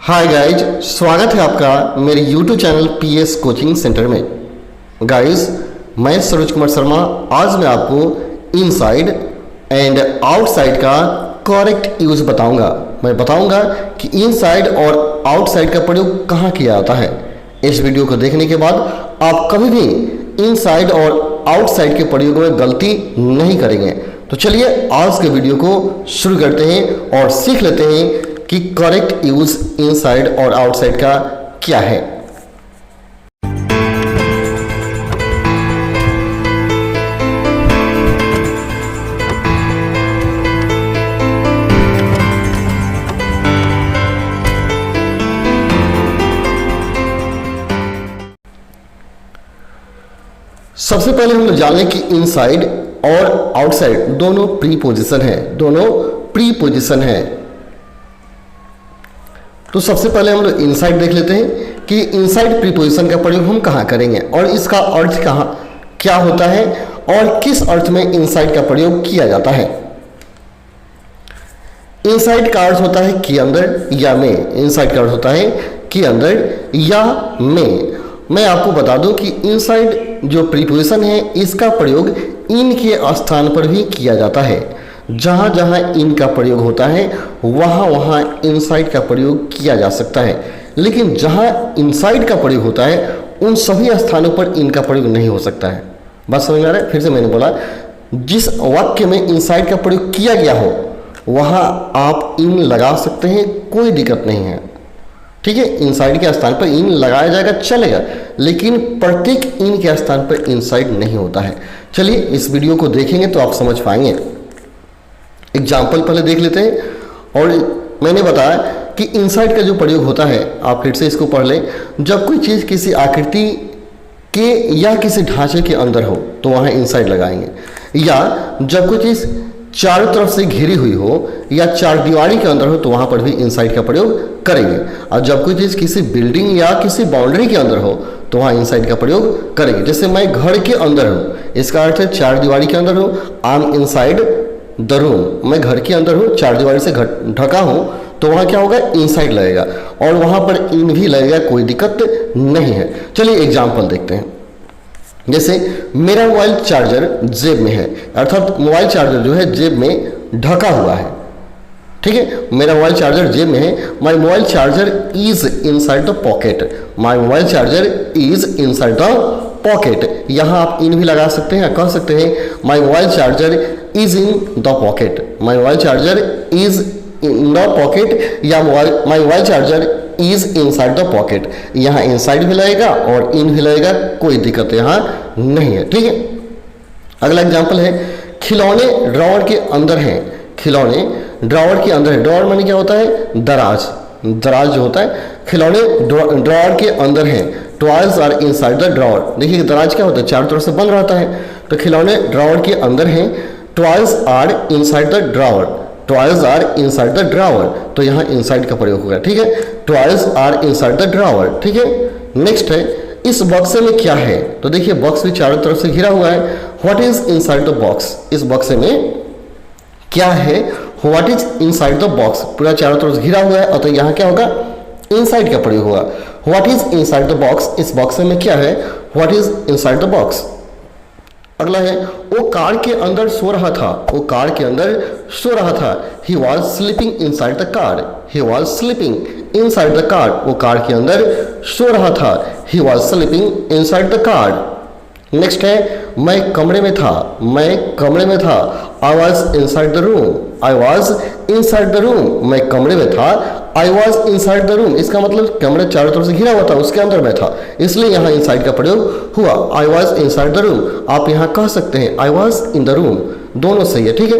Hi guys, स्वागत है आपका मेरे YouTube channel PS coaching centre में। गाइज, मैं सरोज कुमार शर्मा आज मैं आपको इनसाइड एंड आउटसाइड का करेक्ट यूज़ बताऊंगा। मैं बताऊंगा कि इनसाइड और आउटसाइड का प्रयोग कहाँ किया जाता है। इस वीडियो को देखने के बाद आप कभी भी इनसाइड और आउटसाइड के प्रयोग में गलती नहीं करेंगे। तो चलिए आज के वीडियो को शुरू करते हैं और सीख लेते हैं कि करेक्ट यूज इनसाइड और आउटसाइड का क्या है। सबसे पहले हम लोग जान लें कि इनसाइड और आउटसाइड दोनों प्रीपोजिशन है, दोनों प्रीपोजिशन है। तो सबसे पहले हम लोग इनसाइड देख लेते हैं कि इनसाइड प्रीपोजिशन का प्रयोग हम कहाँ करेंगे और इसका अर्थ कहाँ क्या होता है और किस अर्थ में इनसाइड का प्रयोग किया जाता है। इनसाइड का अर्थ होता है कि अंदर या में। इनसाइड का अर्थ होता है कि अंदर या में। मैं आपको बता दूं कि इनसाइड जो प्रीपोजिशन है इसका प्रयोग इन के स्थान पर भी किया जाता है। जहाँ जहाँ इन का प्रयोग होता है वहाँ वहाँ इनसाइड का प्रयोग किया जा सकता है, लेकिन जहाँ इनसाइड का प्रयोग होता है उन सभी स्थानों पर इन का प्रयोग नहीं हो सकता है। बात समझ में आ रहा है? फिर से मैंने बोला, जिस वाक्य में इनसाइड का प्रयोग किया गया हो वहाँ आप इन लगा सकते हैं, कोई दिक्कत नहीं है। ठीक है, इनसाइड के स्थान पर इन लगाया जाएगा चलेगा, लेकिन प्रत्येक इन के स्थान पर इनसाइड नहीं होता है। चलिए इस वीडियो को देखेंगे तो आप समझ पाएंगे। एग्जाम्पल पहले देख लेते हैं। और मैंने बताया कि इनसाइड का जो प्रयोग होता है, आप फिर से इसको पढ़ लें। जब कोई चीज़ किसी आकृति के या किसी ढांचे के अंदर हो तो वहाँ इनसाइड लगाएंगे, या जब कोई चीज़ चारों तरफ से घिरी हुई हो या चार दीवारी के अंदर हो तो वहाँ पर भी इनसाइड का प्रयोग करेंगे। और जब कोई चीज़ किसी बिल्डिंग या किसी बाउंड्री के अंदर हो तो वहाँ इनसाइड का प्रयोग करेंगे। जैसे मैं घर के अंदर हूँ, इसका अर्थ है चार दीवारी के अंदर हूँ। I am inside the room, मैं घर के अंदर हूँ, चार दीवारी से ढका हूँ, तो वहाँ क्या होगा, इनसाइड लगेगा। और वहाँ पर इन भी लगेगा, कोई दिक्कत नहीं है। चलिए एग्जाम्पल देखते हैं। जैसे मेरा मोबाइल चार्जर जेब में है, अर्थात मोबाइल चार्जर जो है जेब में ढका हुआ है। ठीक है, मेरा मोबाइल चार्जर जेब में है। माई mobile charger is inside the pocket. My mobile charger is inside the pocket. यहाँ आप इन भी लगा सकते हैं, कह सकते हैं my mobile charger is in the pocket. My mobile charger is in the pocket, या my mobile charger is inside the pocket. यहाँ इनसाइड भी लगेगा और इन भी लगेगा, कोई दिक्कत यहाँ नहीं है। ठीक है, अगला एग्जाम्पल है, खिलौने ड्रॉवर के अंदर हैं। खिलौने ड्रॉवर के अंदर है। ड्रॉवर माने क्या होता है, दराज। दराज जो होता है, खिलौने ड्रॉवर के अंदर हैं। Toys are inside the drawer. देखिए दराज क्या होता है, चारों तरफ से बंद रहता है। तो खिलौने ड्रॉवर के अंदर हैं। Toys are inside the drawer. Toys are inside the drawer, तो यहाँ इनसाइड का प्रयोग होगा। ठीक है, toys are inside the drawer. ठीक है, नेक्स्ट है, इस बक्से में क्या है। तो देखिए बॉक्स भी चारों तरफ से घिरा हुआ है। What is inside the box. इस बक्से में क्या है, what is inside the box. पूरा चारों तरफ से घिरा हुआ है, और तो यहाँ क्या होगा, इनसाइड का प्रयोग होगा। What is inside the box, इस बॉक्स में क्या है, what is inside the box. अगला है, वो कार के अंदर सो रहा था। वो कार के अंदर सो रहा था। He was sleeping inside the car. He was sleeping inside the car. वो कार के अंदर सो रहा था। He was sleeping inside the car. Next है, मैं कमरे में था। मैं कमरे में था। I was inside the room. I was inside the room. मैं कमरे में था। I was inside the room, इसका मतलब कमरा चारों तरफ से घिरा हुआ था, उसके अंदर मैं था, इसलिए यहाँ इनसाइड का प्रयोग हुआ। I was inside the room. आप यहाँ कह सकते हैं I was in the room, दोनों सही है। ठीक है,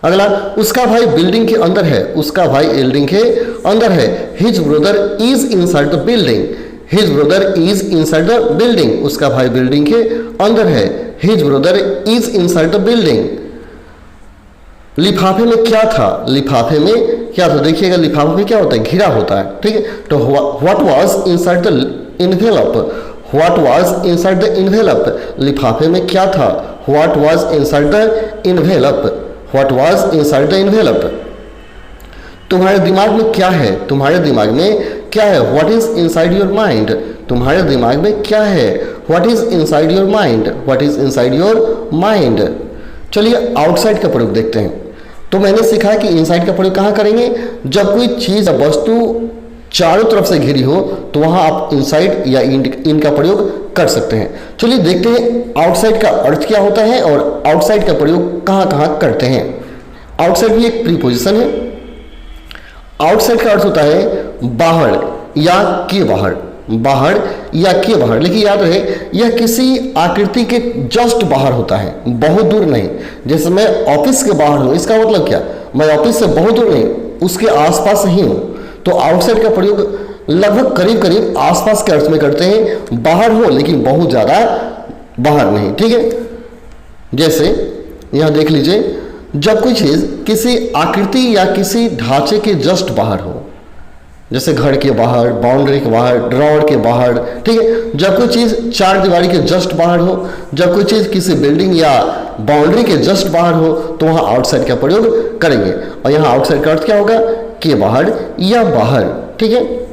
अगला, उसका भाई बिल्डिंग के अंदर है। उसका भाई बिल्डिंग के अंदर है। His brother is inside the building. His brother is inside the building. उसका भाई बिल्डिंग के अंदर है। His brother is inside the building. लिफाफे में क्या था। लिफाफे में क्या था, देखिएगा लिफाफे में क्या होता है, घिरा होता है। ठीक है, तो what was inside the envelope. What was inside the envelope. लिफाफे में क्या था, what was inside the envelope. What was inside the envelope. तुम्हारे दिमाग में क्या है, तुम्हारे दिमाग में क्या है, what is inside your mind, तुम्हारे दिमाग में क्या है, what is inside your mind, what is inside your mind. चलिए आउटसाइड का प्रयोग देखते हैं। तो मैंने सीखा कि इनसाइड का प्रयोग कहाँ करेंगे, जब कोई चीज या वस्तु चारों तरफ से घिरी हो तो वहां आप इनसाइड या इन का प्रयोग कर सकते हैं। चलिए देखते हैं आउटसाइड का अर्थ क्या होता है और आउटसाइड का प्रयोग कहाँ कहाँ करते हैं। आउटसाइड भी एक प्रीपोजिशन है। आउटसाइड का अर्थ होता है बाहर या के बाहर, बाहर या के बाहर। लेकिन याद रहे यह किसी आकृति के जस्ट बाहर होता है, बहुत दूर नहीं। जैसे मैं ऑफिस के बाहर हूं, इसका मतलब क्या, मैं ऑफिस से बहुत दूर नहीं, उसके आसपास ही हूं। तो आउटसाइड का प्रयोग लगभग करीब करीब आसपास के अर्थ में करते हैं, बाहर हो लेकिन बहुत ज्यादा बाहर नहीं। ठीक है, जैसे यहां देख लीजिए, जब कोई चीज किसी आकृति या किसी ढांचे के जस्ट बाहर हो, जैसे घर के बाहर, बाउंड्री के बाहर, ड्रॉवर के बाहर। ठीक है, जब कोई चीज चार दीवारी के जस्ट बाहर हो, जब कोई चीज किसी बिल्डिंग या बाउंड्री के जस्ट बाहर हो तो वहां आउटसाइड का प्रयोग करेंगे। और यहाँ आउटसाइड का अर्थ क्या होगा, के बाहर या बाहर। ठीक है,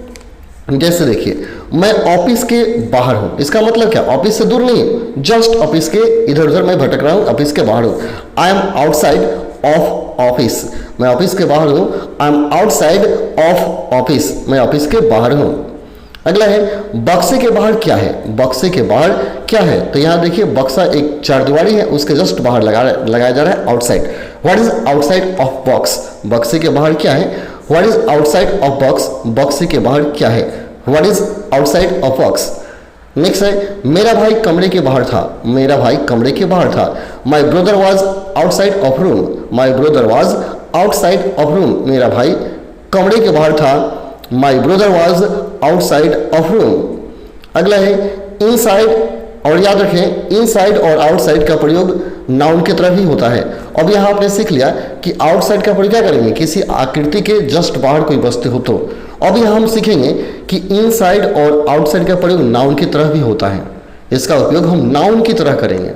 जैसे देखिए मैं ऑफिस के बाहर हूं, इसका मतलब क्या, ऑफिस से दूर नहीं, जस्ट ऑफिस के इधर उधर मैं भटक रहा हूं, ऑफिस के बाहर हूं। I am outside of office, मैं ऑफिस के बाहर हूं। I am outside of office, मैं ऑफिस के बाहर हूं। अगला है बक्से के बाहर क्या है, बक्से के बाहर क्या है। तो यहां देखिए बक्सा एक चार दीवारी है, उसके जस्ट बाहर लगाया जा रहा है outside. What is outside of box, बक्से के बाहर क्या है। What is outside of box, बक्से के बाहर क्या है। What is outside of box. Next है मेरा भाई कमरे के बाहर था, मेरा भाई कमरे के बाहर था। My brother was outside of room, my brother was outside of room, मेरा भाई कमरे के बाहर था। My brother was outside of room. अगला है इनसाइड, और याद रखें इनसाइड और आउटसाइड का प्रयोग नाउन की तरह ही होता है। अब यहाँ आपने सीख लिया कि आउटसाइड का प्रयोग क्या करेंगे, किसी आकृति के जस्ट बाहर कोई वस्तु हो तो। अब यहाँ हम सीखेंगे कि इनसाइड और आउटसाइड का प्रयोग नाउन की तरह भी होता है, इसका उपयोग हम नाउन की तरह करेंगे।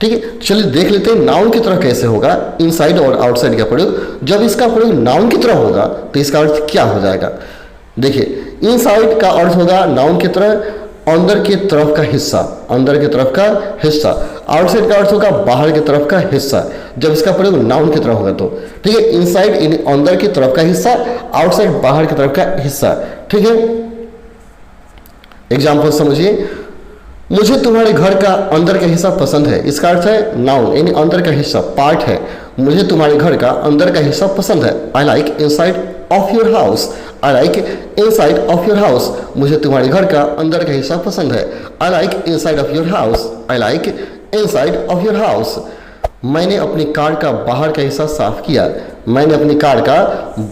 ठीक है, चलिए देख लेते हैं नाउन की तरह कैसे होगा इनसाइड और आउटसाइड का प्रयोग। जब इसका प्रयोग नाउन की तरह होगा तो इसका अर्थ क्या हो जाएगा। देखिए इनसाइड का अर्थ होगा नाउन की तरह अंदर की तरफ का हिस्सा, अंदर की तरफ का हिस्सा। आउटसाइड का अर्थ होगा बाहर की तरफ का हिस्सा, जब इसका प्रयोग नाउन की तरह होगा तो। ठीक है, इनसाइड अंदर की तरफ का हिस्सा, आउटसाइड बाहर की तरफ का हिस्सा। ठीक है, एग्जाम्पल समझिए, मुझे तुम्हारे घर का अंदर का हिस्सा पसंद है, इसका अर्थ है नाउन यानी अंदर का हिस्सा, पार्ट है। मुझे तुम्हारे घर का अंदर का हिस्सा पसंद है। I like inside of your house, I like inside of your house, मुझे तुम्हारे घर का अंदर का हिस्सा पसंद है। I like inside of your house, I like inside of your house. मैंने अपनी कार का बाहर का हिस्सा साफ किया, मैंने अपनी कार का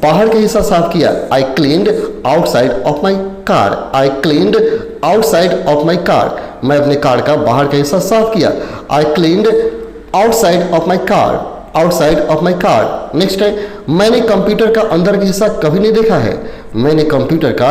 बाहर का हिस्सा साफ किया। I cleaned outside of my car, I cleaned outside of my car, मैं अपनी कार का बाहर का हिस्सा साफ किया। I cleaned outside of my car, outside of my car. Next है मैंने कंप्यूटर का अंदर का हिस्सा कभी नहीं देखा है, मैंने कंप्यूटर का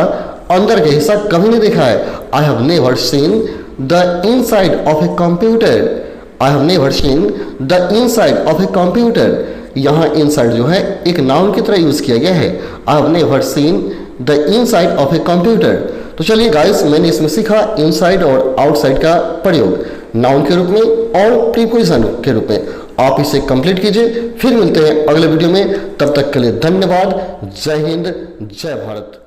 अंदर का हिस्सा कभी नहीं देखा है। I have never seen the inside of a computer, I have never seen the inside of a computer. यहाँ इनसाइड जो है एक नाउन की तरह यूज किया गया है। I have never seen the inside of a computer. तो चलिए गाइस, मैंने इसमें सीखा इनसाइड और आउटसाइड का प्रयोग नाउन के रूप में और प्रीपोजिशन के रूप में। आप इसे कंप्लीट कीजिए, फिर मिलते हैं अगले वीडियो में। तब तक के लिए धन्यवाद। जय हिंद, जय भारत।